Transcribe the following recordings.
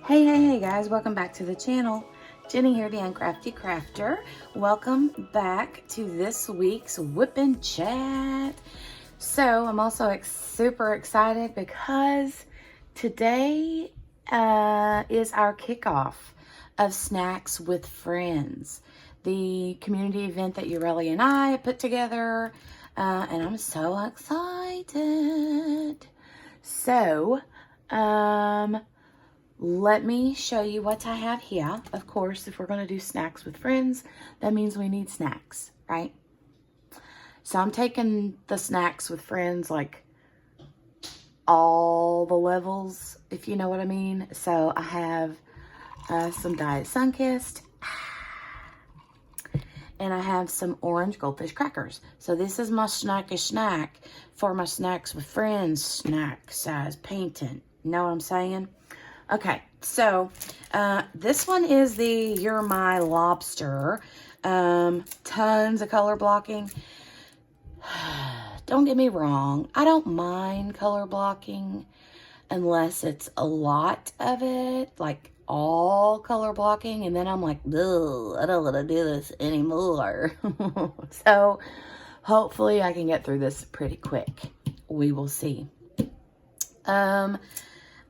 Hey guys, welcome back to the channel. Jenny here, the Uncrafty Crafter. Welcome back to this week's WIP and Chat. So I'm also super excited because today is our kickoff of Snacks with Friends, the community event that Ureli and I put together, and I'm so excited. So, let me show you what I have here. Of course, if we're going to do snacks with friends, that means we need snacks, right? So I'm taking the snacks with friends, like all the levels, if you know what I mean. So I have some Diet Sunkist, and I have some orange goldfish crackers. So this is my snackish snack for my snacks with friends snack size painting. Know what I'm saying? Okay, so this one is the You're My Lobster. Tons of color blocking. Don't get me wrong, I don't mind color blocking unless it's a lot of it, like all color blocking, and then I'm like, ugh, I don't want to do this anymore. So hopefully I can get through this pretty quick. We will see.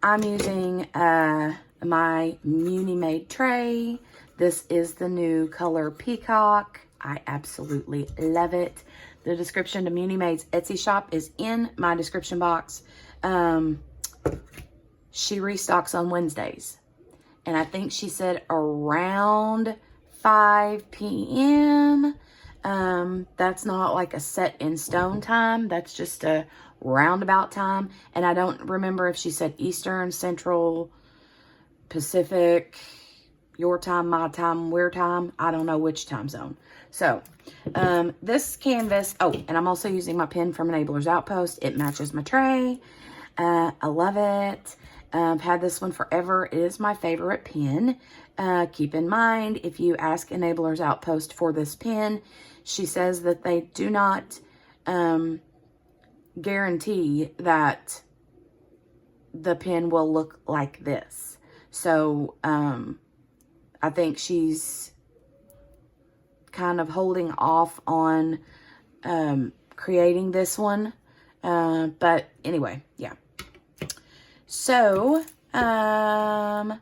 I'm using my Muni Made tray. This is the new color Peacock. I absolutely love it. The description to Muni Made's Etsy shop is in my description box. She restocks on Wednesdays. And I think she said around 5 p.m. That's not like a set in stone time. That's just a roundabout time. And I don't remember if she said Eastern, Central, Pacific, your time, my time, we're time. I don't know which time zone. So this canvas, oh, and I'm also using my pen from Enabler's Outpost. It matches my tray. I love it. I've had this one forever. It is my favorite pen. Keep in mind, if you ask Enabler's Outpost for this pen, she says that they do not guarantee that the pen will look like this. So I think she's kind of holding off on creating this one. But anyway, yeah. So, You're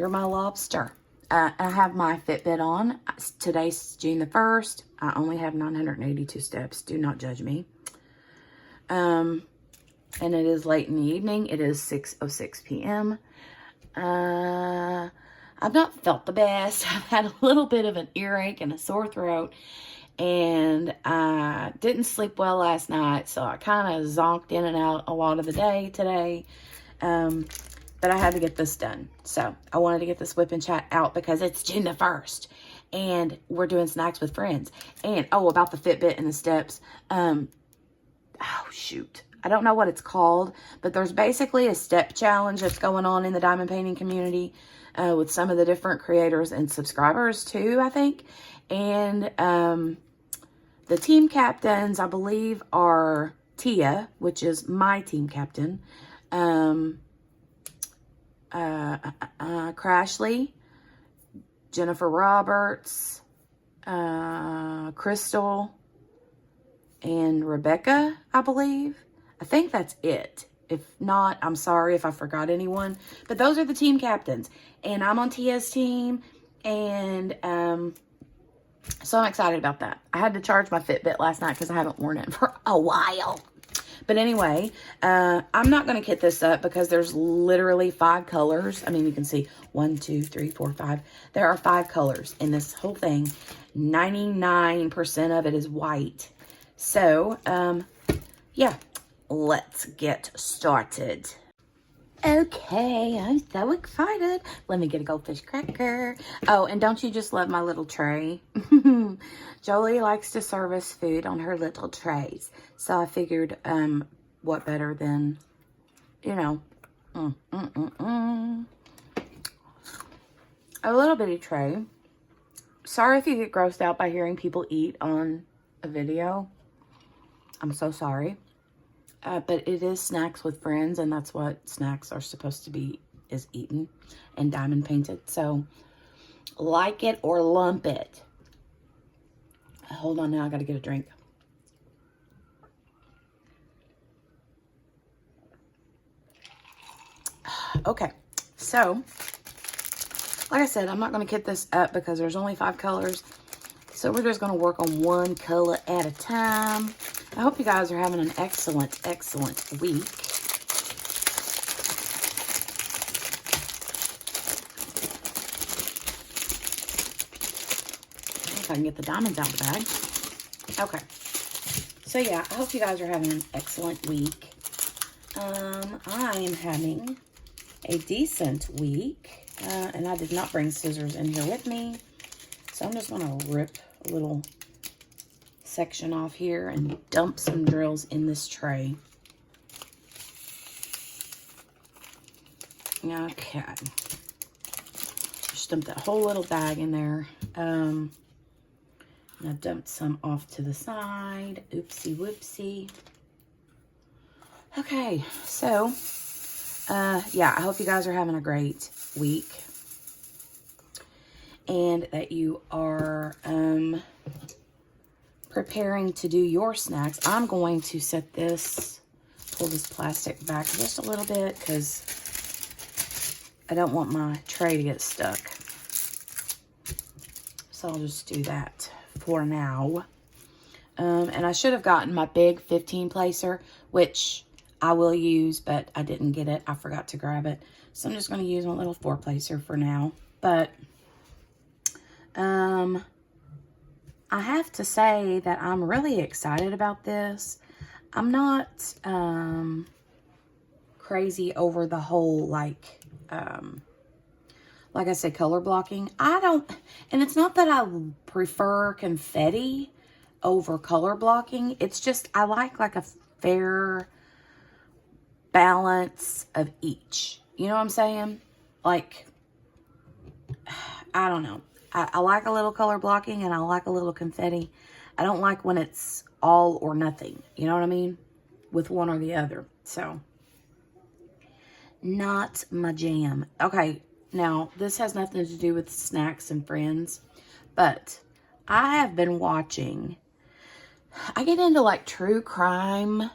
My Lobster. I have my Fitbit on. Today's June the 1st. I only have 982 steps. Do not judge me. And it is late in the evening. It is 6:06 p.m. I've not felt the best. I've had a little bit of an earache and a sore throat. And I didn't sleep well last night. So I kind of zonked in and out a lot of the day today. But I had to get this done. So I wanted to get this WIP and Chat out because it's June the 1st. And we're doing snacks with friends. And, oh, about the Fitbit and the steps. Oh, shoot. I don't know what it's called. But there's basically a step challenge that's going on in the diamond painting community. With some of the different creators and subscribers too, I think. And the team captains, I believe, are Tia, which is my team captain. Crashly, Jennifer Roberts, Crystal, and Rebecca, I believe. I think that's it. If not, I'm sorry if I forgot anyone. But those are the team captains. And I'm on Tia's team. And so I'm excited about that. I had to charge my Fitbit last night because I haven't worn it for a while. But anyway, I'm not going to kit this up because there's literally 5 colors. I mean, you can see 1, 2, 3, 4, 5. There are 5 colors in this whole thing. 99% of it is white. So, yeah, let's get started. Okay, I'm so excited. Let me get a goldfish cracker. Oh, and don't you just love my little tray? Jolie likes to serve us food on her little trays. So I figured, what better than, you know, a little bitty tray. Sorry if you get grossed out by hearing people eat on a video. I'm so sorry. But it is snacks with friends, and that's what snacks are supposed to be is eaten and diamond painted. So, like it or lump it. Hold on now, I gotta get a drink. Okay, so, like I said, I'm not gonna kit this up because there's only 5 colors. So we're just gonna work on one color at a time. I hope you guys are having an excellent, excellent week. If I can get the diamonds out of the bag. Okay. So yeah, I hope you guys are having an excellent week. I am having a decent week. And I did not bring scissors in here with me. So I'm just going to rip a little section off here and dump some drills in this tray. Okay. Just dump that whole little bag in there. And I dumped some off to the side. Oopsie whoopsie. Okay, so, yeah, I hope you guys are having a great week. And that you are preparing to do your snacks. I'm going to set this, pull this plastic back just a little bit because I don't want my tray to get stuck. So I'll just do that for now. And I should have gotten my big 15 placer, which I will use, but I didn't get it. I forgot to grab it. So I'm just going to use my little 4 placer for now. But I have to say that I'm really excited about this. I'm not crazy over the whole, like I said, color blocking. I don't, and it's not that I prefer confetti over color blocking. It's just, I like a fair balance of each. You know what I'm saying? Like, I don't know. I like a little color blocking and I like a little confetti. I don't like when it's all or nothing. You know what I mean? With one or the other. So, not my jam. Okay, now this has nothing to do with snacks and friends, but I have been watching, I get into like true crime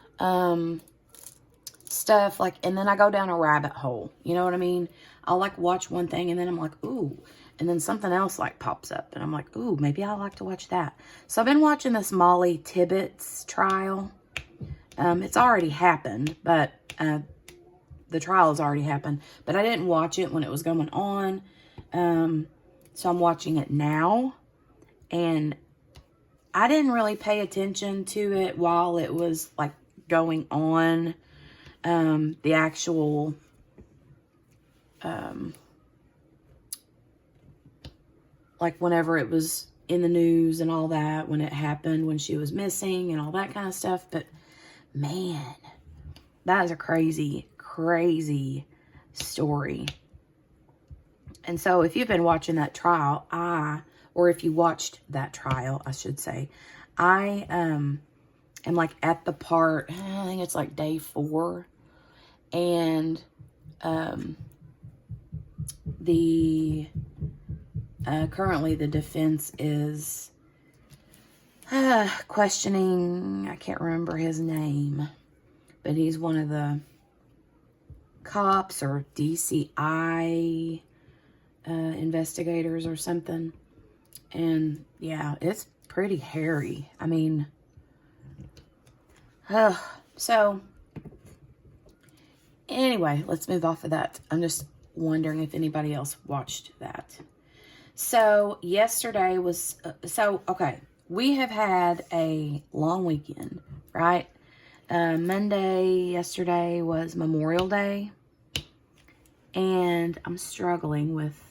stuff, like, and then I go down a rabbit hole. You know what I mean? I'll like watch one thing and then I'm like, ooh. And then something else like pops up and I'm like, ooh, maybe I like to watch that. So I've been watching this Molly Tibbetts trial. It's already happened, but the trial has already happened. But I didn't watch it when it was going on. So I'm watching it now. And I didn't really pay attention to it while it was like going on. The actual like whenever it was in the news and all that, when it happened, when she was missing and all that kind of stuff. But man, that is a crazy, crazy story. And so if you've been watching that trial, or if you watched that trial, I should say, I am like at the part, I think it's like day 4. And currently the defense is questioning, I can't remember his name, but he's one of the cops or DCI investigators or something. And yeah, it's pretty hairy. I mean, so anyway, let's move off of that. I'm just wondering if anybody else watched that. So yesterday was, okay, we have had a long weekend, right? Monday, yesterday was Memorial Day, and I'm struggling with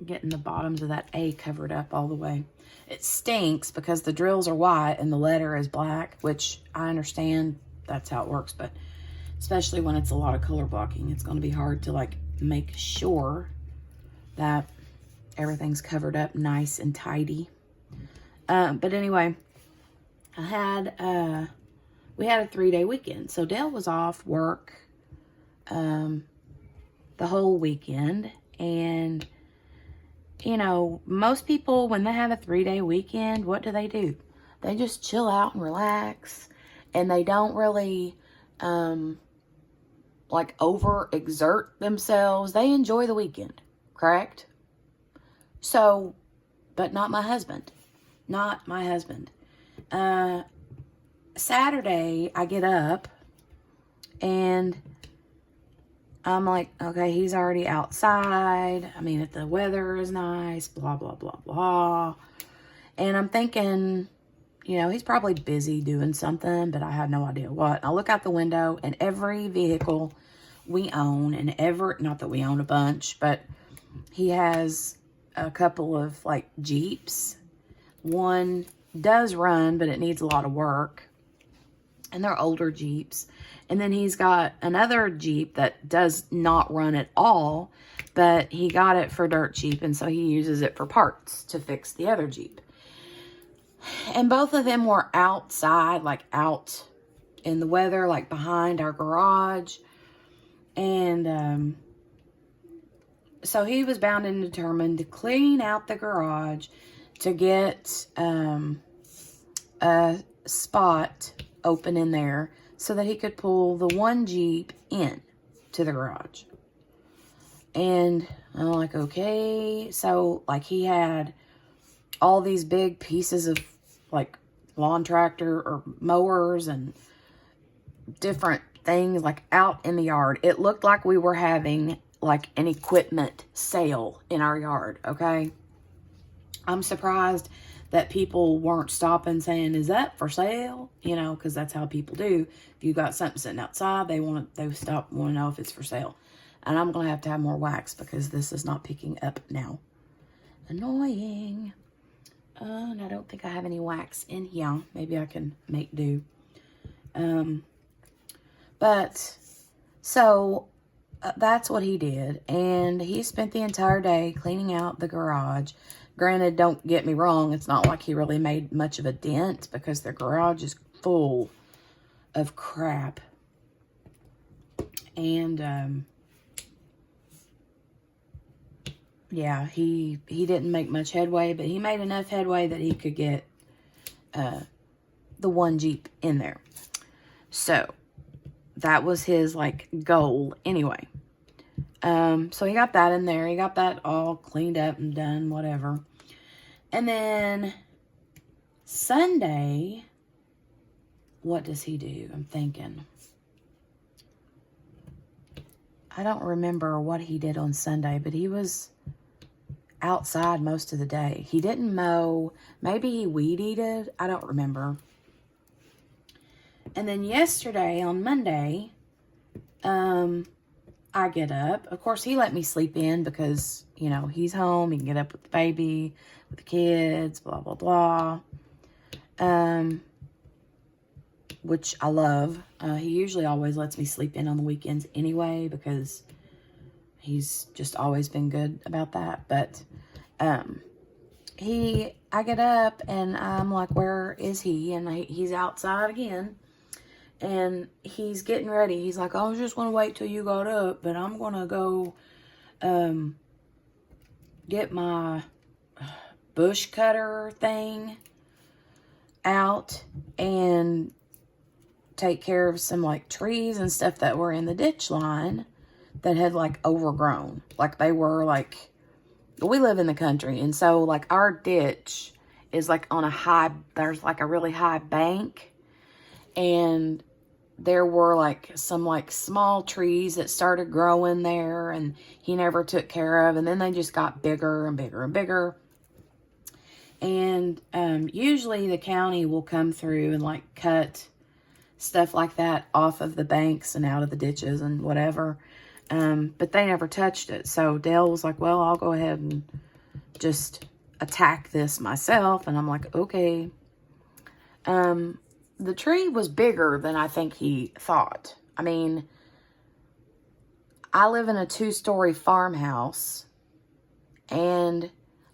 getting the bottoms of that A covered up all the way. It stinks because the drills are white and the letter is black, which I understand that's how it works, but especially when it's a lot of color blocking, it's going to be hard to like make sure that everything's covered up nice and tidy. But anyway, we had a 3-day weekend. So Dale was off work the whole weekend. And, you know, most people, when they have a 3-day weekend, what do? They just chill out and relax. And they don't really, like, overexert themselves. They enjoy the weekend, correct? So, but not my husband. Not my husband. Saturday, I get up and I'm like, okay, he's already outside. I mean, if the weather is nice, blah, blah, blah, blah. And I'm thinking, you know, he's probably busy doing something, but I had no idea what. I look out the window and every vehicle we own, and not that we own a bunch, but he has a couple of like Jeeps. One does run, but it needs a lot of work. And they're older Jeeps. And then he's got another Jeep that does not run at all, but he got it for dirt cheap, and so he uses it for parts to fix the other Jeep. And both of them were outside, like out in the weather, like behind our garage. And so he was bound and determined to clean out the garage to get a spot open in there so that he could pull the one Jeep in to the garage. And I'm like, okay. So, like, he had all these big pieces of, like, lawn tractor or mowers and different things, like, out in the yard. It looked like we were having, like, an equipment sale in our yard, okay? I'm surprised that people weren't stopping saying, is that for sale? You know, because that's how people do. If you got something sitting outside, they stop, want to know if it's for sale. And I'm going to have more wax because this is not picking up now. Annoying. And I don't think I have any wax in here. Maybe I can make do. But, so, that's what he did. And he spent the entire day cleaning out the garage. Granted, don't get me wrong, it's not like he really made much of a dent because the garage is full of crap. And, yeah, he didn't make much headway, but he made enough headway that he could get the one Jeep in there. So, that was his, like, goal anyway. So he got that in there. He got that all cleaned up and done, whatever. And then Sunday, what does he do? I'm thinking. I don't remember what he did on Sunday, but he was outside most of the day. He didn't mow. Maybe he weed-eated. I don't remember. And then yesterday, on Monday, I get up. Of course, he let me sleep in because, you know, he's home. He can get up with the baby, with the kids, blah, blah, blah. Which I love. He usually always lets me sleep in on the weekends anyway because he's just always been good about that. But I get up and I'm like, where is he? And he's outside again. And he's getting ready. He's like, I was just going to wait till you got up, but I'm going to go get my bush cutter thing out and take care of some, like, trees and stuff that were in the ditch line that had, like, overgrown. Like, they were, like, we live in the country, and so, like, our ditch is, like, on there's, like, a really high bank, and there were, like, some, like, small trees that started growing there, and he never took care of, and then they just got bigger and bigger and bigger. And usually the county will come through and, like, cut stuff like that off of the banks and out of the ditches and whatever. But they never touched it. So Dale was like, well, I'll go ahead and just attack this myself. And I'm like, okay. The tree was bigger than I think he thought. I mean, I live in a 2-story farmhouse, and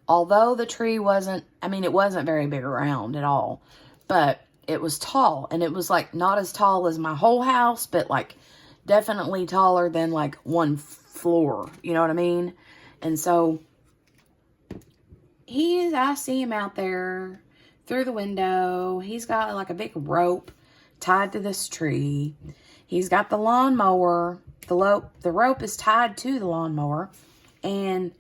although the tree wasn't very big around at all, but it was tall, and it was, like, not as tall as my whole house, but, like, definitely taller than like one floor. You know what I mean? And so I see him out there through the window. He's got like a big rope tied to this tree. He's got the lawnmower. The rope is tied to the lawnmower, and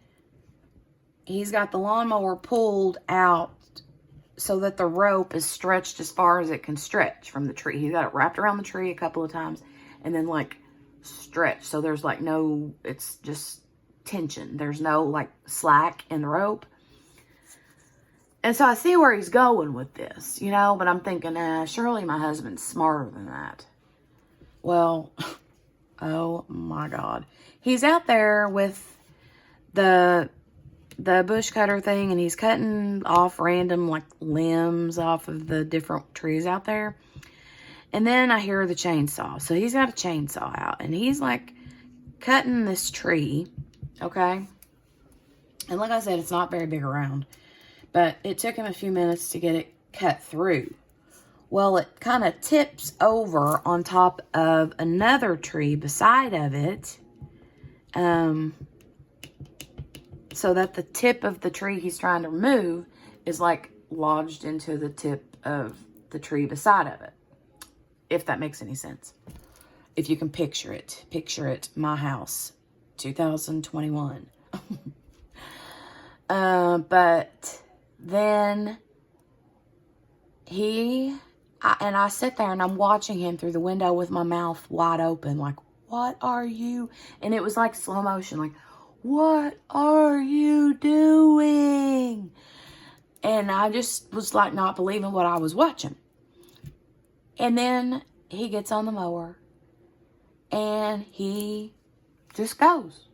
he's got the lawnmower pulled out so that the rope is stretched as far as it can stretch from the tree. He's got it wrapped around the tree a couple of times and then like stretched. So there's like no, it's just tension. There's no like slack in the rope. And so I see where he's going with this, you know, but I'm thinking, surely my husband's smarter than that. Well, oh my God. He's out there with the bush cutter thing, and he's cutting off random like limbs off of the different trees out there. And then I hear the chainsaw. So he's got a chainsaw out, and he's like cutting this tree, okay? And like I said, it's not very big around, but it took him a few minutes to get it cut through. Well, it kind of tips over on top of another tree beside of it, so that the tip of the tree he's trying to remove is like lodged into the tip of the tree beside of it. If that makes any sense. If you can picture it, my house, 2021. But then I sit there and I'm watching him through the window with my mouth wide open, like, what are you? And it was like slow motion, like, what are you doing? And I just was like not believing what I was watching. And then he gets on the mower and he just goes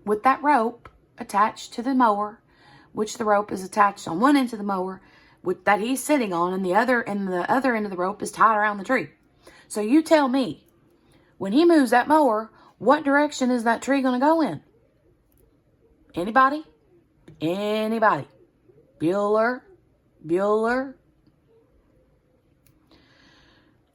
with that rope attached to the mower, which the rope is attached on one end of the mower that he's sitting on, and the other end of the rope is tied around the tree. So you tell me, when he moves that mower, what direction is that tree going to go in? Anybody? Anybody? Bueller?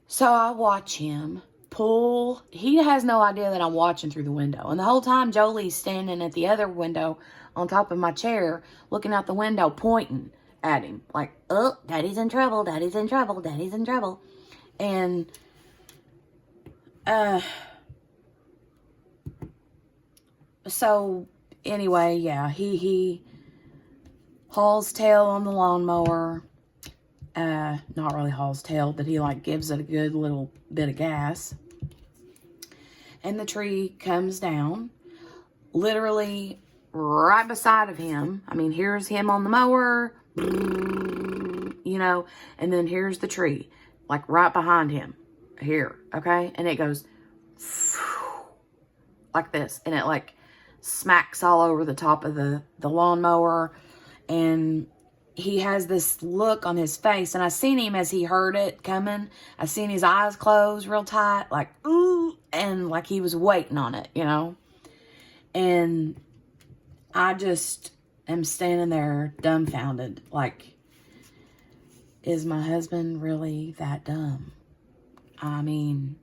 So I watch him pull. He has no idea that I'm watching through the window. And the whole time, Jolie's standing at the other window on top of my chair, looking out the window, pointing at him. Like, oh, Daddy's in trouble, Daddy's in trouble, Daddy's in trouble. And, so anyway, yeah, he hauls tail on the lawnmower. Not really hauls tail, but he like gives it a good little bit of gas. And the tree comes down literally right beside of him. I mean, here's him on the mower, you know, and then here's the tree, like right behind him here, okay? And it goes like this, and it like smacks all over the top of the lawnmower, and he has this look on his face, and I seen him as he heard it coming. I seen his eyes close real tight, like, ooh, and like he was waiting on it, you know? And I just am standing there dumbfounded, like, is my husband really that dumb? I mean,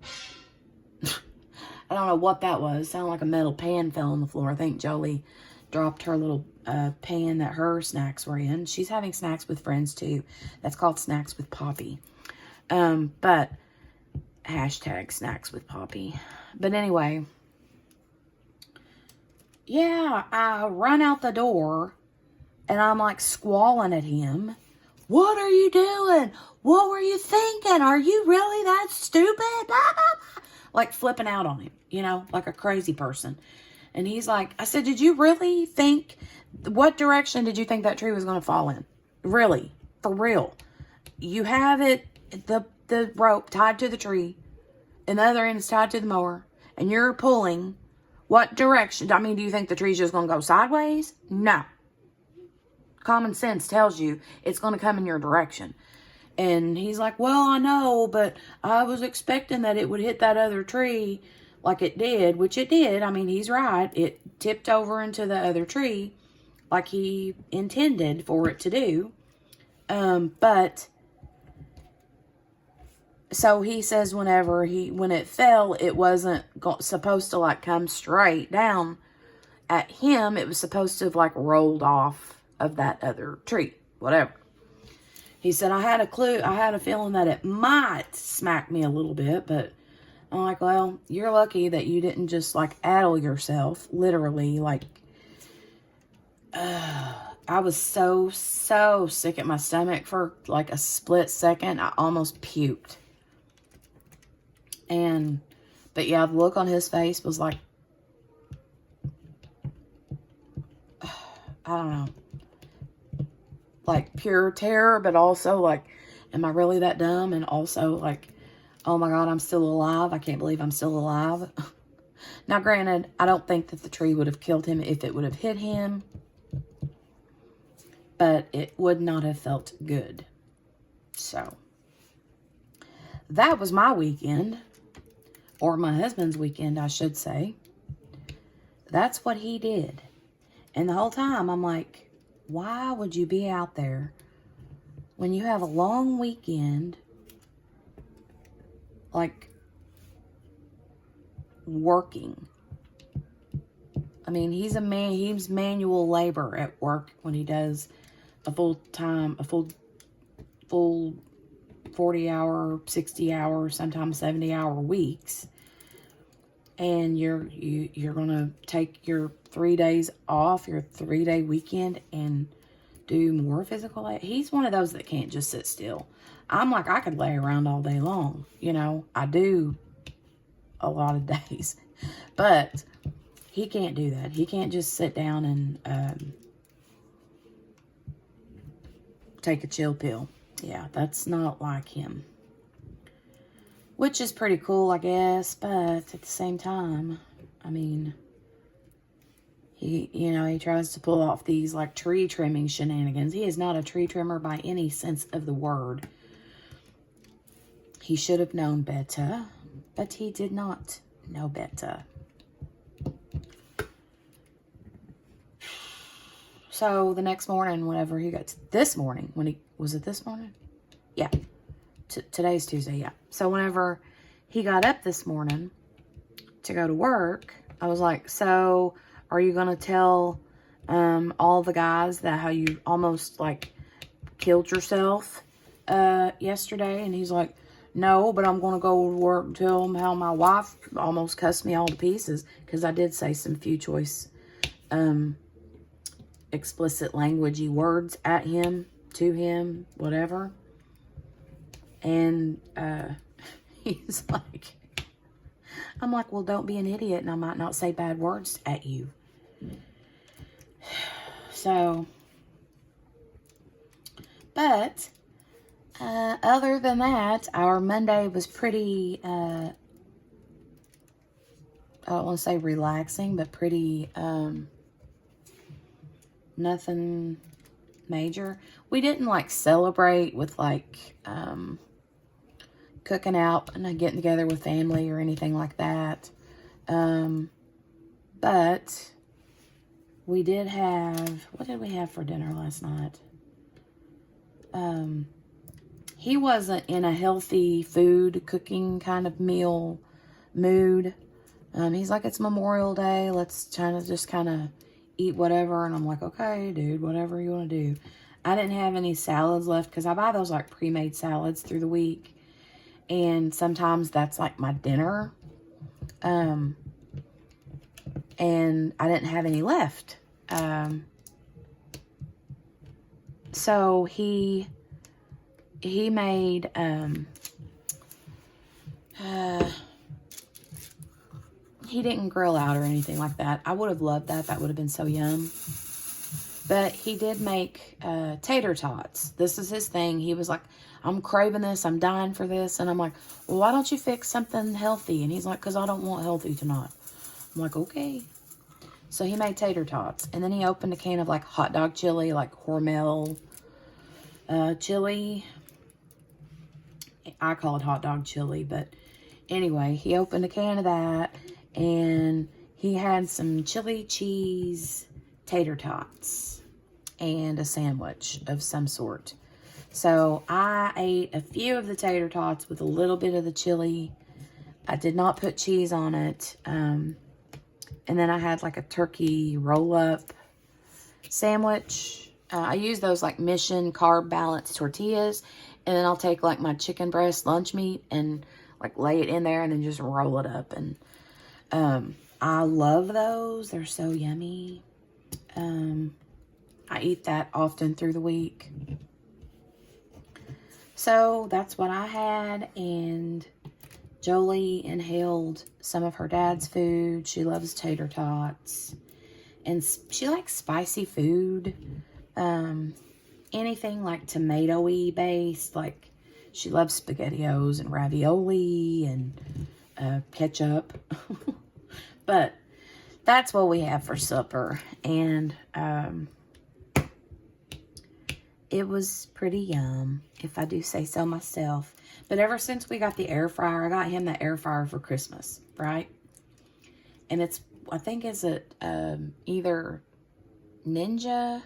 I don't know what that was. It sounded like a metal pan fell on the floor. I think Jolie dropped her little pan that her snacks were in. She's having snacks with friends too. That's called Snacks with Poppy. But hashtag Snacks with Poppy. But anyway, yeah, I run out the door and I'm like squalling at him. What are you doing? What were you thinking? Are you really that stupid? Like flipping out on him, you know, like a crazy person. And he's like, I said, did you really think, what direction did you think that tree was going to fall in? Really? For real? You have it, the rope tied to the tree, and the other end is tied to the mower, and you're pulling. What direction? I mean, do you think the tree's just going to go sideways? No. Common sense tells you it's going to come in your direction. And he's like, well, I know, but I was expecting that it would hit that other tree like it did, which it did. I mean, he's right. It tipped over into the other tree like he intended for it to do. But So he says when it fell, it wasn't supposed to like come straight down at him. It was supposed to have like rolled off of that other tree, whatever. He said, I had a feeling that it might smack me a little bit, but I'm like, well, you're lucky that you didn't just like addle yourself, literally. Like, I was so sick at my stomach for like a split second. I almost puked. But yeah, the look on his face was like, I don't know, like pure terror, but also like, am I really that dumb? And also like, oh my God, I'm still alive. I can't believe I'm still alive. Now, granted, I don't think that the tree would have killed him if it would have hit him, but it would not have felt good. So that was my weekend, or my husband's weekend, I should say. That's what he did. And the whole time I'm like, why would you be out there when you have a long weekend, like working? I mean, he's manual labor at work when he does a full 40-hour, 60-hour, sometimes 70-hour weeks. And you're going to take your 3 days off, your 3-day weekend, and do more physical. He's one of those that can't just sit still. I'm like, I could lay around all day long. You know, I do a lot of days. But he can't do that. He can't just sit down and take a chill pill. Yeah, that's not like him. Which is pretty cool, I guess, but at the same time, I mean, he tries to pull off these like tree trimming shenanigans. He is not a tree trimmer by any sense of the word. He should have known better, but he did not know better. So the next morning, whenever he got this morning, was it this morning? Yeah. Today's Tuesday, yeah. So whenever he got up this morning to go to work, I was like, so are you going to tell all the guys that how you almost like killed yourself yesterday? And he's like, no, but I'm going to go to work and tell them how my wife almost cussed me all to pieces, because I did say some few choice explicit languagey words at him, to him, whatever. And he's like, I'm like, well, don't be an idiot, and I might not say bad words at you. So, but other than that, our Monday was pretty, I don't want to say relaxing, but pretty, nothing major. We didn't like celebrate with like, cooking out and getting together with family or anything like that. But we did have, what did we have for dinner last night? He wasn't in a healthy food cooking kind of meal mood. He's like, it's Memorial Day. Let's just kind of eat whatever. And I'm like, okay, dude, whatever you want to do. I didn't have any salads left because I buy those like pre-made salads through the week. And sometimes that's like my dinner. And I didn't have any left. So he made, he didn't grill out or anything like that. I would have loved that. That would have been so yum. But he did make tater tots. This is his thing. He was like, I'm craving this. I'm dying for this. And I'm like, well, why don't you fix something healthy? And he's like, because I don't want healthy tonight. I'm like, okay. So he made tater tots. And then he opened a can of like hot dog chili, like Hormel chili. I call it hot dog chili. But anyway, he opened a can of that. And he had some chili cheese tater tots and a sandwich of some sort. So I ate a few of the tater tots with a little bit of the chili. I did not put cheese on it. And then I had like a turkey roll-up sandwich. I use those like Mission carb balanced tortillas. And then I'll take like my chicken breast lunch meat and like lay it in there and then just roll it up. And I love those. They're so yummy. I eat that often through the week. So that's what I had, and Jolie inhaled some of her dad's food. She loves tater tots, and she likes spicy food. Anything like tomato-y based, like she loves SpaghettiOs and ravioli and ketchup. But that's what we have for supper, and it was pretty yum, if I do say so myself. But ever since we got the air fryer, I got him the air fryer for Christmas, right? And it's, I think it's either Ninja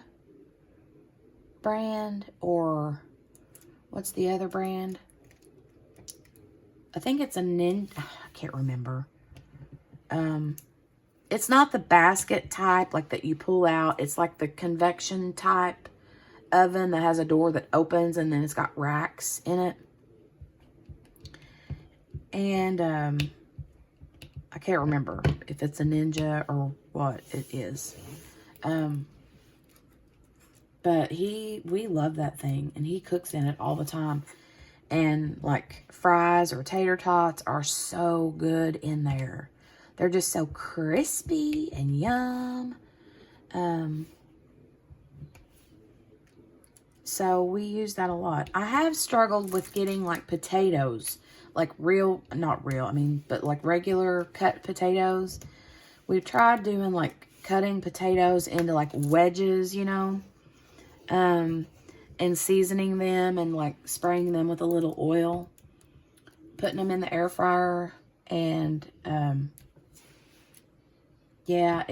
brand or what's the other brand? I think it's a Ninja, I can't remember. It's not the basket type like that you pull out. It's like the convection type oven that has a door that opens and then it's got racks in it. And I can't remember if it's a Ninja or what it is. But we love that thing, and he cooks in it all the time. And like fries or tater tots are so good in there. They're just so crispy and yum. So we use that a lot. I have struggled with getting like potatoes, like not real, I mean, but like regular cut potatoes. We've tried doing like cutting potatoes into like wedges, you know, and seasoning them and like spraying them with a little oil, putting them in the air fryer, and yeah,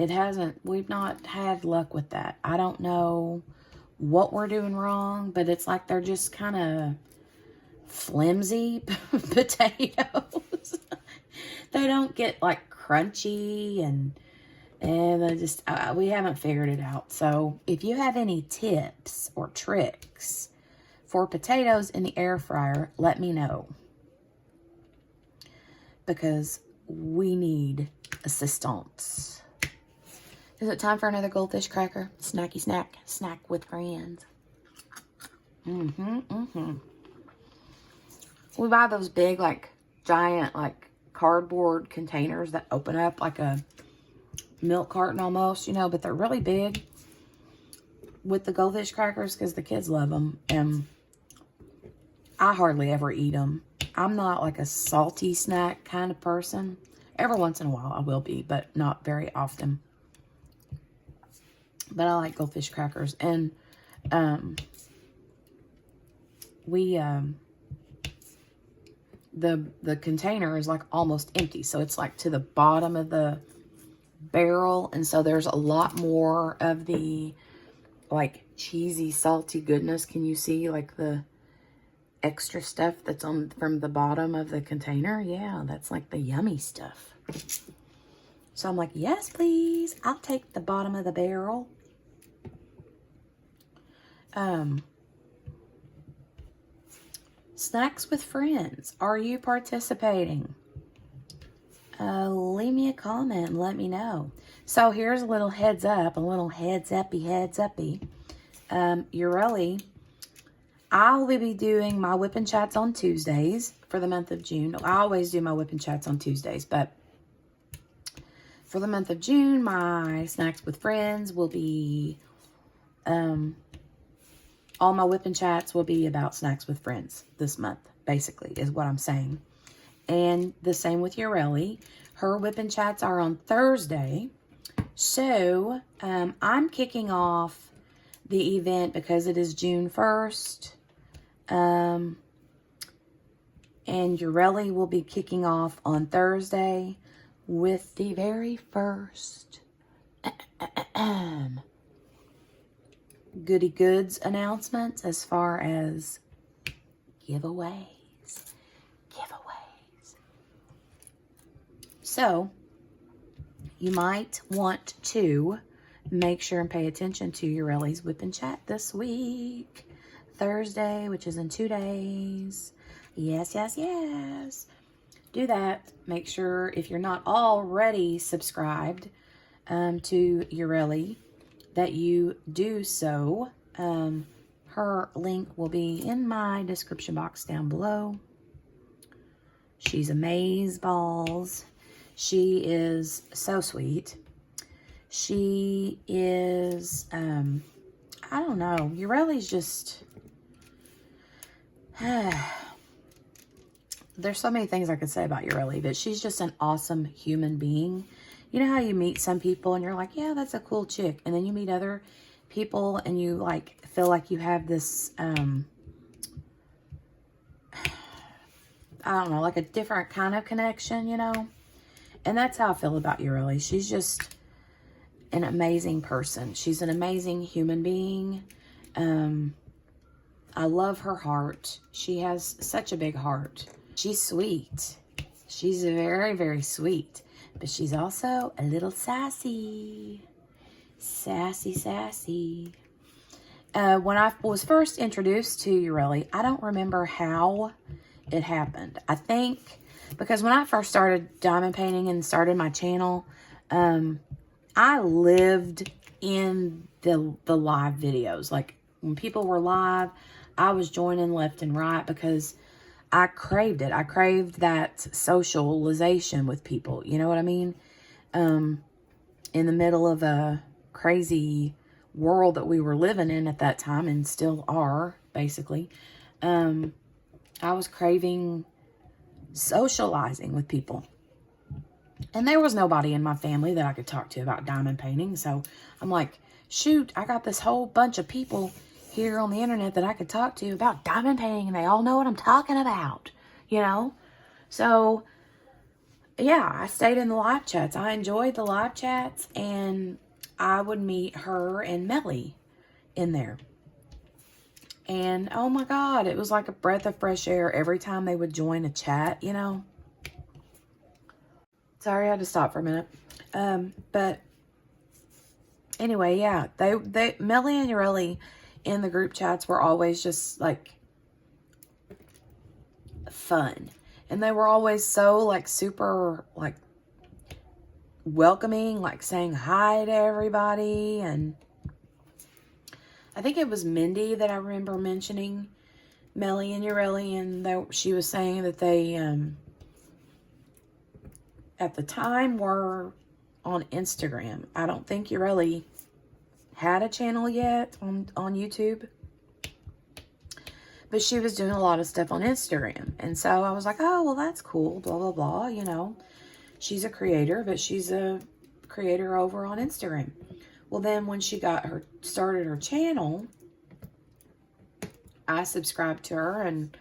we've not had luck with that. I don't know what we're doing wrong, but it's like they're just kind of flimsy potatoes. They don't get like crunchy, and they just, we haven't figured it out. So if you have any tips or tricks for potatoes in the air fryer, let me know, because we need assistance. Is it time for another goldfish cracker? Snacky snack. Snack with friends. We buy those big, like, giant, like, cardboard containers that open up like a milk carton almost, you know, but they're really big with the goldfish crackers because the kids love them. And I hardly ever eat them. I'm not like a salty snack kind of person. Every once in a while I will be, but not very often. But I like goldfish crackers. And the container is like almost empty. So it's like to the bottom of the barrel. And so there's a lot more of the like cheesy, salty goodness. Can you see like the extra stuff that's on from the bottom of the container? Yeah, that's like the yummy stuff. So I'm like, yes, please. I'll take the bottom of the barrel. Snacks with friends. Are you participating? Leave me a comment and let me know. So here's a little heads up, a little heads uppy. Urelli, I will be doing my WIP and chats on Tuesdays for the month of June. I always do my WIP and chats on Tuesdays, but for the month of June, my snacks with friends will be, all my WIP and chats will be about snacks with friends this month, basically, is what I'm saying. And the same with Urelli. Her WIP and chats are on Thursday. So, I'm kicking off the event because it is June 1st. And Urelli will be kicking off on Thursday with the very first goody goods announcements as far as giveaways. So you might want to make sure and pay attention to your Ellie's Whip and Chat this week. Thursday, which is in 2 days. Yes. Do that. Make sure if you're not already subscribed to Ureli, that you do so. Her link will be in my description box down below. She's amazeballs. She is so sweet. She is, I don't know. Ureli's just, there's so many things I could say about Ureli, but she's just an awesome human being. You know how you meet some people and you're like, yeah, that's a cool chick. And then you meet other people and you like feel like you have this, I don't know, like a different kind of connection, you know? And that's how I feel about Ureli. She's just an amazing person. She's an amazing human being. I love her heart. She has such a big heart. She's sweet. She's very, very sweet. But she's also a little sassy. Sassy. When I was first introduced to Ureli, I don't remember how it happened. I think because when I first started diamond painting and started my channel, I lived in the live videos. Like when people were live, I was joining left and right because I craved it. I craved that socialization with people. You know what I mean? In the middle of a crazy world that we were living in at that time and still are, basically. I was craving socializing with people. And there was nobody in my family that I could talk to about diamond painting. So I'm like, shoot, I got this whole bunch of people here on the internet that I could talk to about diamond painting. And they all know what I'm talking about, you know? So, yeah, I stayed in the live chats. I enjoyed the live chats. And I would meet her and Melly in there. And, oh my God, it was like a breath of fresh air every time they would join a chat, you know? Sorry, I had to stop for a minute. But anyway, yeah, they Melly and Ureli in the group chats were always just like fun. And they were always so like super like welcoming, like saying hi to everybody. And I think it was Mindy that I remember mentioning Melly and Ureli, and she was saying that they at the time were on Instagram. I don't think Ureli had a channel yet on YouTube, but she was doing a lot of stuff on Instagram. And so I was like, oh, well, that's cool, blah, blah, blah. You know, she's a creator, but she's a creator over on Instagram. Well, then when she started her channel, I subscribed to her, and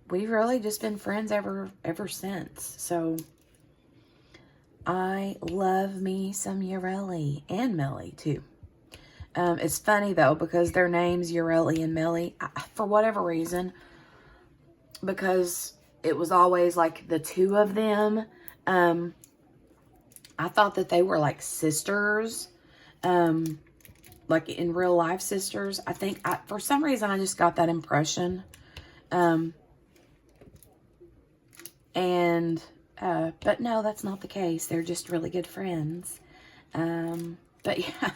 we've really just been friends ever since. So I love me some Ureli and Melly too. It's funny though, because their names Ureli and Melly, for whatever reason, because it was always like the two of them, I thought that they were like sisters, like in real life sisters. I think for some reason I just got that impression. But no, that's not the case. They're just really good friends. But yeah,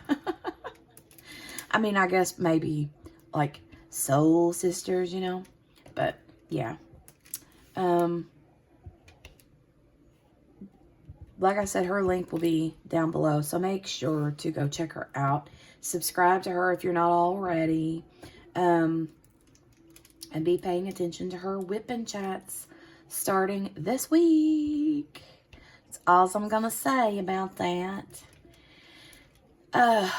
I mean, I guess maybe like soul sisters, you know, but yeah. Like I said, her link will be down below, so make sure to go check her out. Subscribe to her if you're not already. And be paying attention to her whip and chats starting this week. That's all I'm gonna say about that. The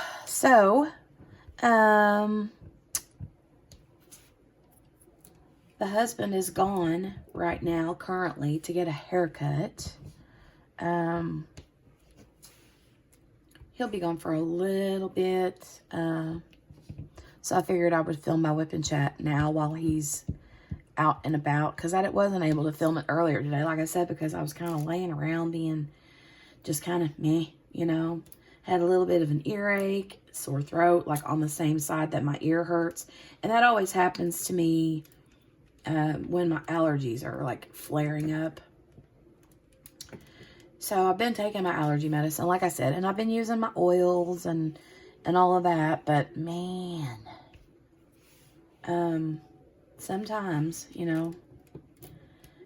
husband is gone right now, currently, to get a haircut. He'll be gone for a little bit. So I figured I would film my WIP and chat now while he's out and about, because I wasn't able to film it earlier today, like I said, because I was kind of laying around being just kind of meh, you know. Had a little bit of an earache, sore throat, like on the same side that my ear hurts. And that always happens to me when my allergies are like flaring up. So I've been taking my allergy medicine, like I said, and I've been using my oils and all of that. But man, sometimes, you know,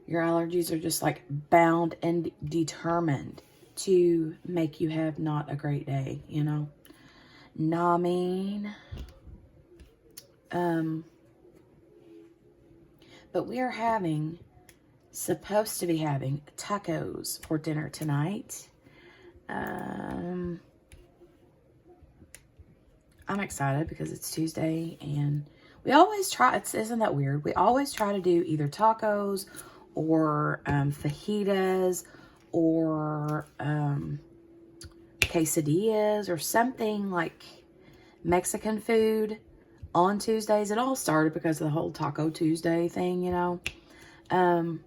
your allergies are just like bound and determined to make you have not a great day, you know. Nah, I mean, but we are supposed to be having tacos for dinner tonight. I'm excited because it's Tuesday, and we always try, isn't that weird? We always try to do either tacos or fajitas or quesadillas or something like Mexican food on Tuesdays. It all started because of the whole Taco Tuesday thing, you know. And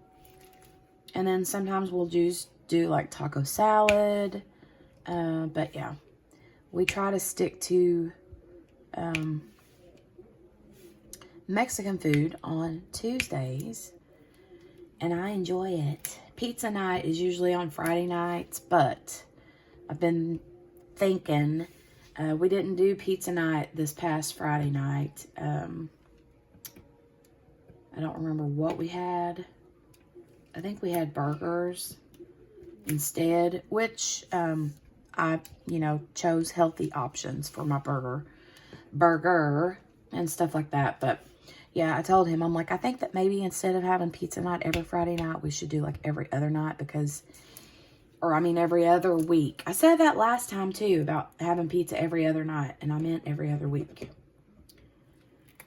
then sometimes we'll just do like taco salad. But yeah, we try to stick to Mexican food on Tuesdays, and I enjoy it. Pizza night is usually on Friday nights, but I've been thinking we didn't do pizza night this past Friday night. I don't remember what we had. I think we had burgers instead, which I, you know, chose healthy options for my burger and stuff like that. But yeah, I told him, I'm like, I think that maybe instead of having pizza night every Friday night, we should do like every other night, because, or I mean every other week. I said that last time too about having pizza every other night, and I meant every other week.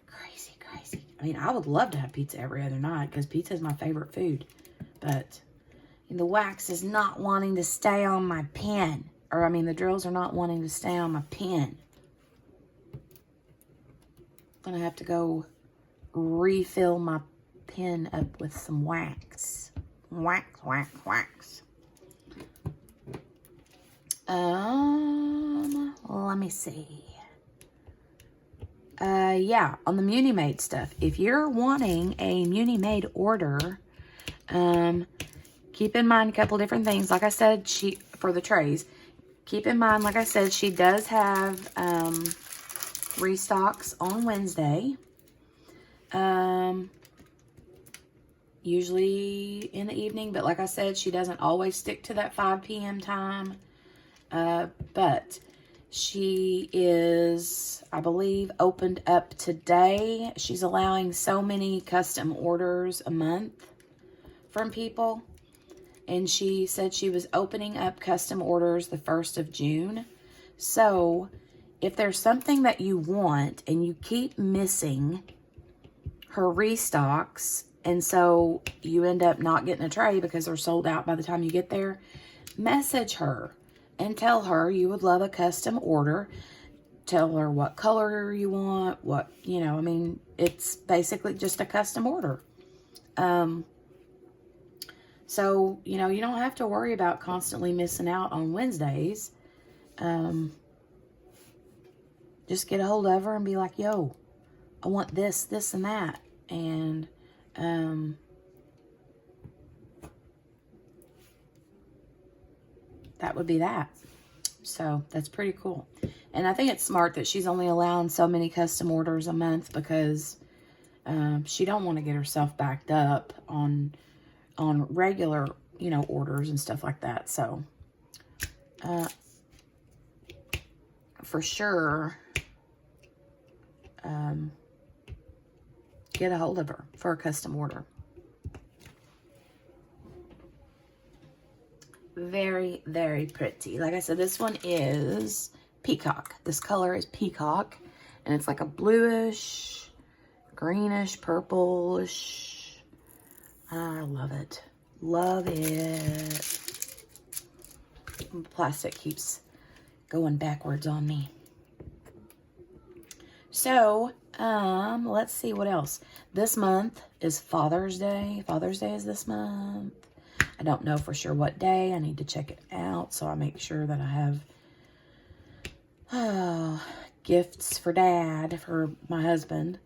Crazy, crazy. I mean, I would love to have pizza every other night because pizza is my favorite food, but the wax is not wanting to stay on my pen. Or I mean, the drills are not wanting to stay on my pen. I'm gonna have to go refill my pen up with some wax. Wax, wax, wax. Let me see. Yeah, on the Muni Made stuff. If you're wanting a Muni Made order, keep in mind a couple different things. Like I said, for the trays, keep in mind, like I said, she does have restocks on Wednesday. Usually in the evening, but like I said, she doesn't always stick to that 5 p.m. time. But she is, I believe, opened up today. She's allowing so many custom orders a month from people. And she said she was opening up custom orders the 1st of June. So if there's something that you want and you keep missing her restocks, and so you end up not getting a tray because they're sold out by the time you get there, message her and tell her you would love a custom order. Tell her what color you want, what, you know, I mean, it's basically just a custom order. So, you know, you don't have to worry about constantly missing out on Wednesdays. Just get a hold of her and be like, yo, I want this, this, and that. And, that would be that. So that's pretty cool. And I think it's smart that she's only allowing so many custom orders a month, because she don't want to get herself backed up on regular, you know, orders and stuff like that. So for sure, get a hold of her for a custom order. Very, very pretty. Like I said, this one is peacock. This color is peacock, and it's like a bluish, greenish, purplish. I love it. Love it. The plastic keeps going backwards on me. So, let's see what else. This month is Father's Day. Father's Day is this month. I don't know for sure what day. I need to check it out so I make sure that I have gifts for Dad, for my husband.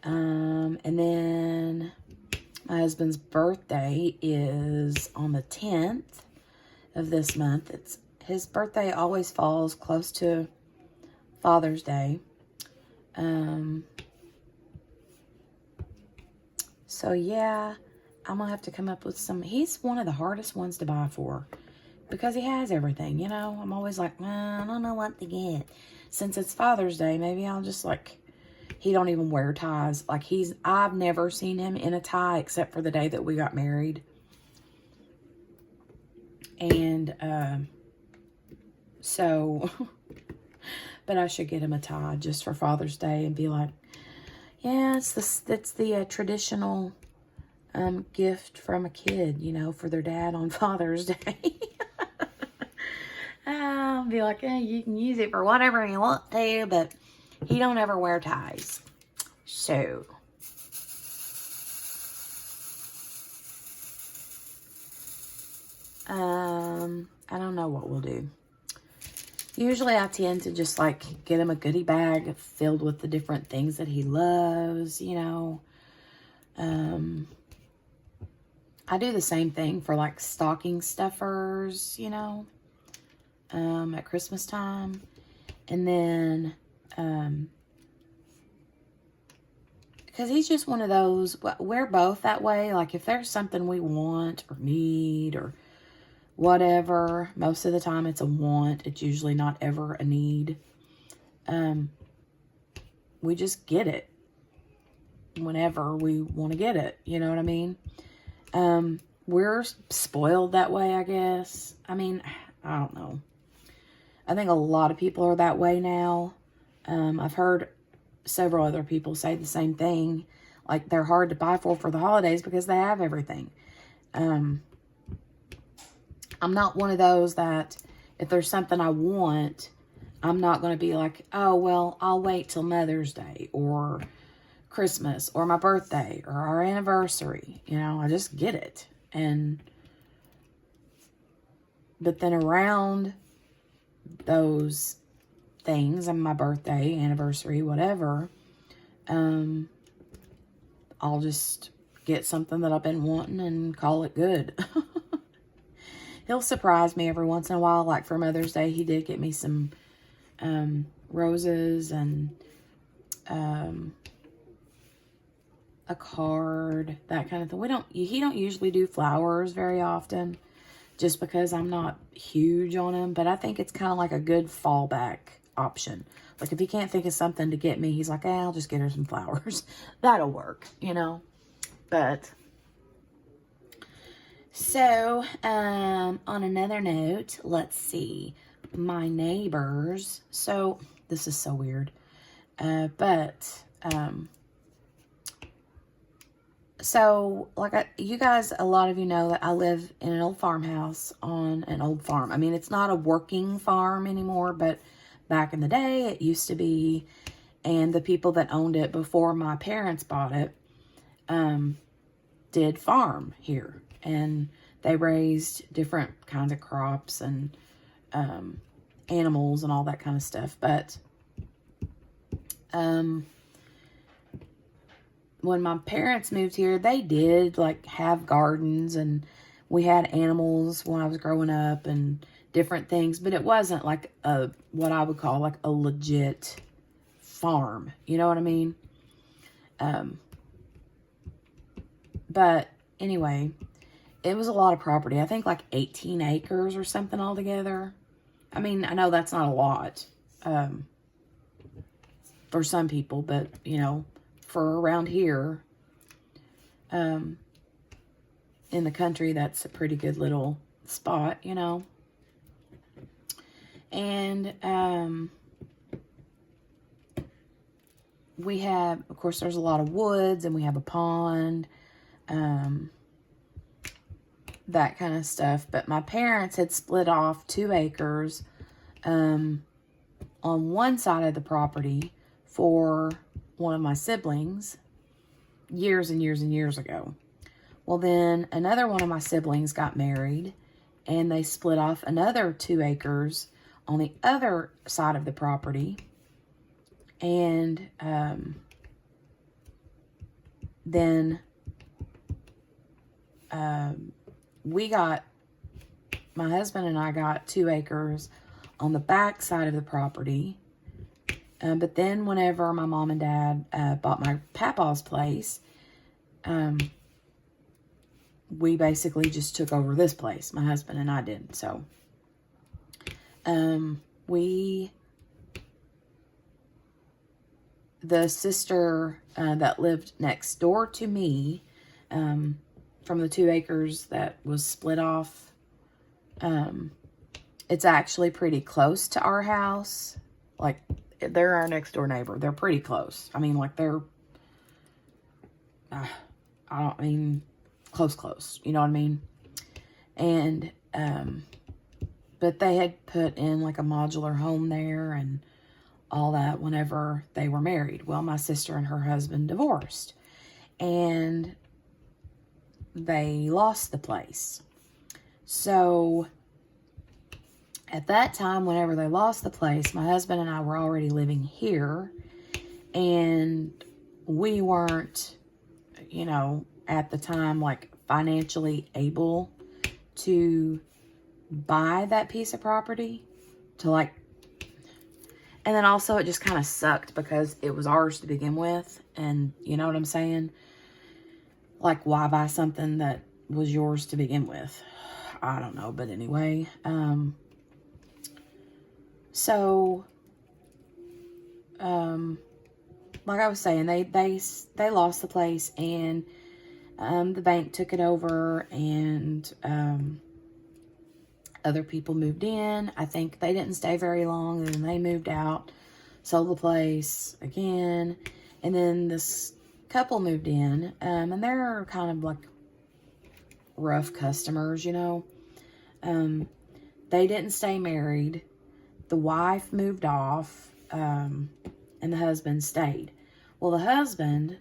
And then my husband's birthday is on the 10th of this month. His birthday always falls close to Father's Day. So yeah, I'm gonna have to come up with some. He's one of the hardest ones to buy for because he has everything, you know. I'm always like, I don't know what to get. Since it's Father's Day, maybe I'll just like, he don't even wear ties. Like I've never seen him in a tie except for the day that we got married. And, so, but I should get him a tie just for Father's Day and be like, yeah, it's the traditional gift from a kid, you know, for their dad on Father's Day. I'll be like, yeah, you can use it for whatever you want to, but he don't ever wear ties. So, I don't know what we'll do. Usually I tend to just like get him a goodie bag filled with the different things that he loves, you know. I do the same thing for like stocking stuffers, you know, at Christmas time. And then, because he's just one of those, we're both that way. Like if there's something we want or need or whatever, most of the time it's a want. It's usually not ever a need. We just get it whenever we want to get it. You know what I mean? We're spoiled that way, I guess. I mean, I don't know. I think a lot of people are that way now. I've heard several other people say the same thing. Like they're hard to buy for the holidays because they have everything. I'm not one of those that if there's something I want, I'm not going to be like, oh, well, I'll wait till Mother's Day or Christmas or my birthday or our anniversary. You know, I just get it. But then around those things, and my birthday, anniversary, whatever, I'll just get something that I've been wanting and call it good. He'll surprise me every once in a while. Like for Mother's Day, he did get me some roses and a card, that kind of thing. He don't usually do flowers very often just because I'm not huge on him, but I think it's kind of like a good fallback option. Like if he can't think of something to get me, he's like, I'll just get her some flowers. That'll work, you know. But so, on another note, let's see, my neighbors, so, this is so weird, so, like, you guys, a lot of you know that I live in an old farmhouse on an old farm. I mean, it's not a working farm anymore, but back in the day, it used to be, and the people that owned it before my parents bought it, did farm here. And they raised different kinds of crops and animals and all that kind of stuff. But when my parents moved here, they did like have gardens, and we had animals when I was growing up and different things. But it wasn't like what I would call like a legit farm. You know what I mean? But anyway, it was a lot of property. I think like 18 acres or something altogether. I mean, I know that's not a lot for some people, but, you know, for around here in the country, that's a pretty good little spot, you know. And we have, of course, there's a lot of woods, and we have a pond, that kind of stuff. But my parents had split off 2 acres on one side of the property for one of my siblings years and years and years ago. Well, then another one of my siblings got married, and they split off another 2 acres on the other side of the property. And then my husband and I got 2 acres on the back side of the property. But then whenever my mom and dad bought my papa's place, we basically just took over this place. My husband and I did. So the sister that lived next door to me, from the 2 acres that was split off, it's actually pretty close to our house. Like, they're our next door neighbor. They're pretty close. I mean, like, they're, close. You know what I mean? And, but they had put in like a modular home there and all that whenever they were married. Well, my sister and her husband divorced, and they lost the place. So at that time, whenever they lost the place, my husband and I were already living here, and we weren't, at the time, like, financially able to buy that piece of property to, like, and then also it just kind of sucked because it was ours to begin with, and you know what I'm saying? Like, why buy something that was yours to begin with? I don't know, but anyway, so, like I was saying, they lost the place, and the bank took it over, and other people moved in. I think they didn't stay very long, and then they moved out, sold the place again, and then this couple moved in, and they're kind of like rough customers, They didn't stay married. The wife moved off, and the husband stayed. Well, the husband,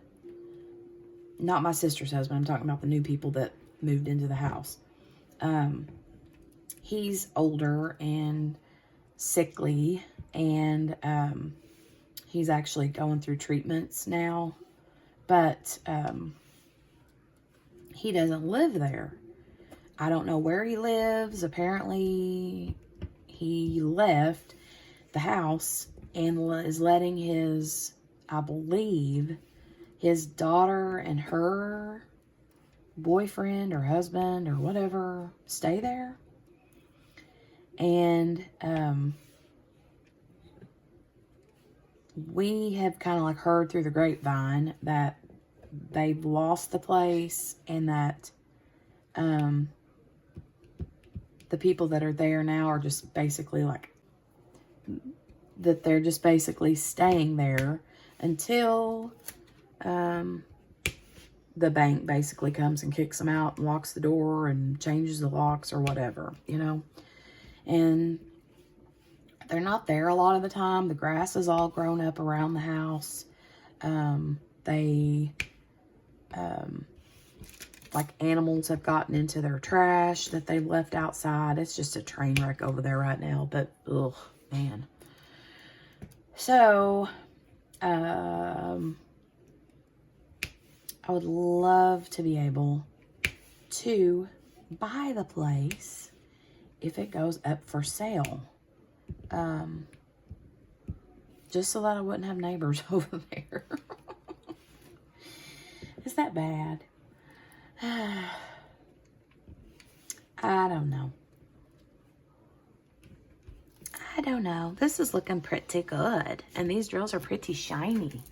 not my sister's husband, I'm talking about the new people that moved into the house. He's older and sickly, and he's actually going through treatments now, but he doesn't live there. I don't know where he lives. Apparently, he left the house and is letting his, I believe, his daughter and her boyfriend or husband or whatever stay there. And we have kind of like heard through the grapevine that they've lost the place, and that the people that are there now are just basically like, that they're just basically staying there until the bank basically comes and kicks them out and locks the door and changes the locks or whatever, And they're not there a lot of the time. The grass is all grown up around the house. Like, animals have gotten into their trash that they've left outside. It's just a train wreck over there right now. But, ugh, man. So, I would love to be able to buy the place if it goes up for sale. Just so that I wouldn't have neighbors over there. Is that bad? I don't know. This is looking pretty good. And these drills are pretty shiny.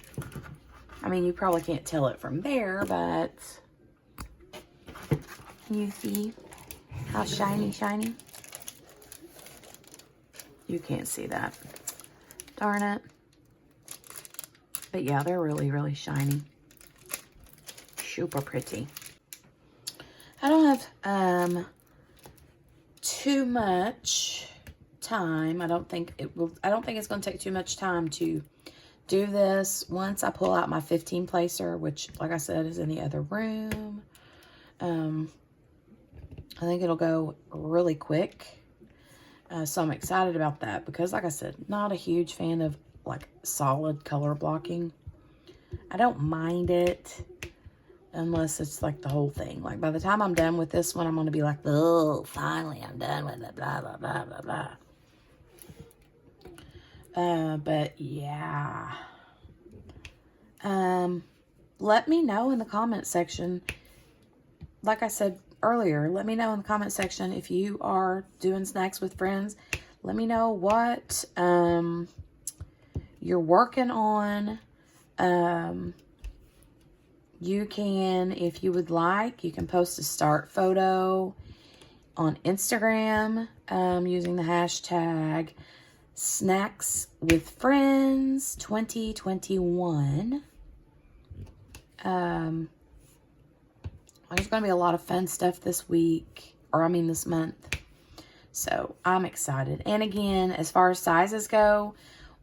I mean, you probably can't tell it from there, but can you see how shiny? You can't see that. Darn it. But yeah, they're really, really shiny. Super pretty. I don't have too much time. I don't think it's going to take too much time to do this once I pull out my 15 placer, which, like I said, is in the other room. I think it'll go really quick. So I'm excited about that because, like I said, not a huge fan of like solid color blocking. I don't mind it unless it's like the whole thing. Like by the time I'm done with this one, I'm going to be like, oh, finally I'm done with it, blah, blah, blah, blah, blah. But yeah. Let me know in the comment section. Like I said earlier, let me know in the comment section if you are doing snacks with friends. Let me know what you're working on. You can, if you would like, you can post a start photo on Instagram using the hashtag snackswithfriends2021. There's going to be a lot of fun stuff this week, this month. So I'm excited. And again, as far as sizes go,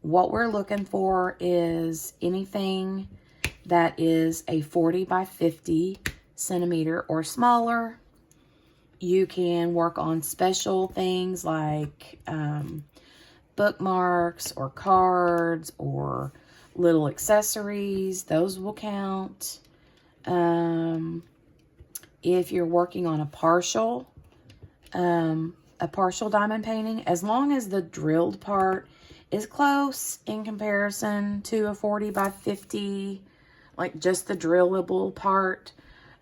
what we're looking for is anything that is a 40 by 50 centimeter or smaller. You can work on special things like bookmarks or cards or little accessories. Those will count. If you're working on a partial diamond painting, as long as the drilled part is close in comparison to a 40 by 50, like just the drillable part.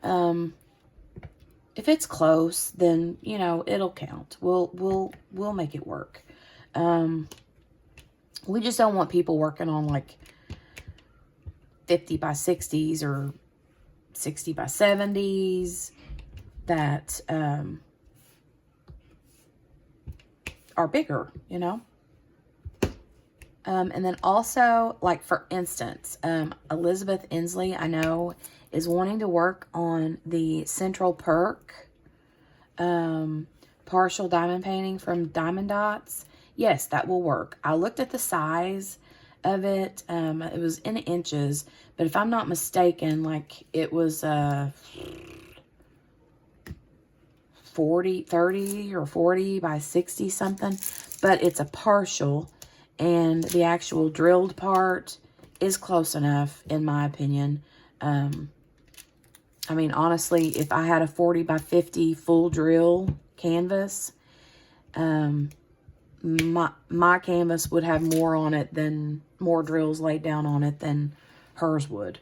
If it's close, then, you know, it'll count. We'll make it work. We just don't want people working on like 50 by 60s or 60 by 70s that are bigger, you know. And then also, like for instance, Elizabeth Inslee, I know, is wanting to work on the Central Perk partial diamond painting from Diamond Dots. Yes, that will work. I looked at the size of it. It was in inches, but if I'm not mistaken, like it was 30 or 40 by 60 something, but it's a partial, and the actual drilled part is close enough, in my opinion. I mean, honestly, if I had a 40 by 50 full drill canvas, my canvas would have more drills laid down on it than hers would,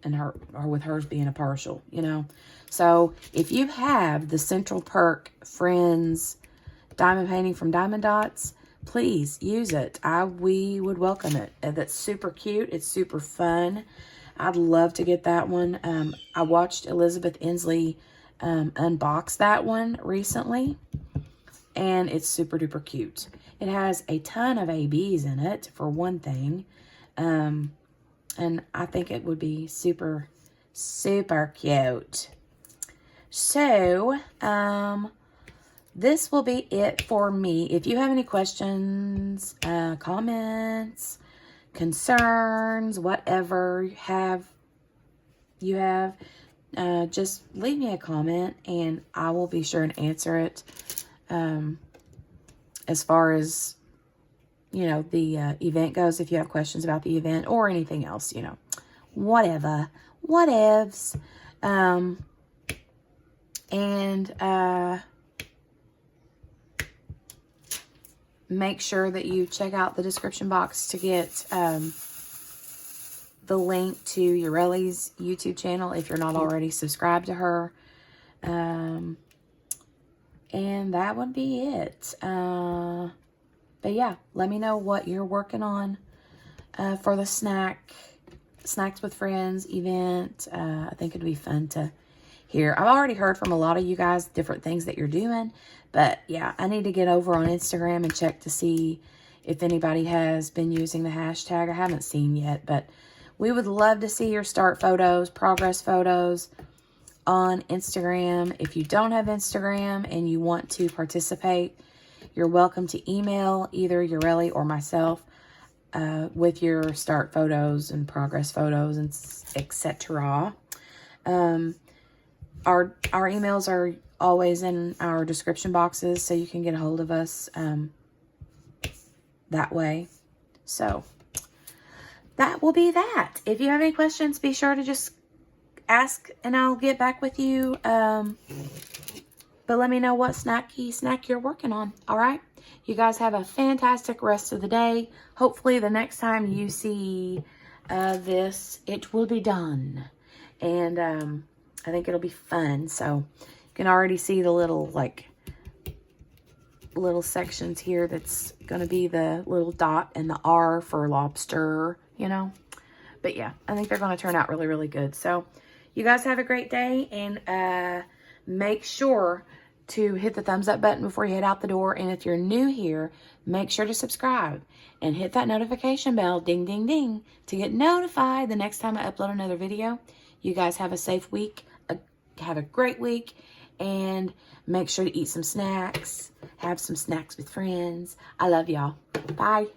or with hers being a partial, you know. So if you have the Central Perk Friends diamond painting from Diamond Dots, please use it. We would welcome it. That's super cute. It's super fun. I'd love to get that one. I watched Elizabeth Inslee unbox that one recently, and it's super duper cute. It has a ton of ABs in it, for one thing, and I think it would be super, super cute. So, this will be it for me. If you have any questions, comments, concerns, whatever you have, just leave me a comment and I will be sure and answer it. As far as, you know, the event goes, if you have questions about the event or anything else, you know, whatever, whatevs. Make sure that you check out the description box to get the link to Ureli's YouTube channel if you're not already subscribed to her. And that would be it. But yeah, let me know what you're working on for the Snacks with Friends event. I think it'd be fun to hear. I've already heard from a lot of you guys different things that you're doing. But yeah, I need to get over on Instagram and check to see if anybody has been using the hashtag. I haven't seen yet, but we would love to see your start photos, progress photos on Instagram. If you don't have Instagram and you want to participate, you're welcome to email either Ureli or myself. with your start photos and progress photos and etc. Our emails are always in our description boxes, so you can get a hold of us that way. So that will be that. If you have any questions, be sure to just ask and I'll get back with you. But let me know what snack you're working on. All right. You guys have a fantastic rest of the day. Hopefully the next time you see this, it will be done. And I think it'll be fun. So you can already see the little sections here. That's going to be the little dot and the R for lobster, you know. But yeah, I think they're going to turn out really, really good. So you guys have a great day, and make sure to hit the thumbs up button before you head out the door. And if you're new here, make sure to subscribe and hit that notification bell, ding, ding, ding, to get notified the next time I upload another video. You guys have a safe week. Have a great week, and make sure to eat some snacks. Have some snacks with friends. I love y'all. Bye.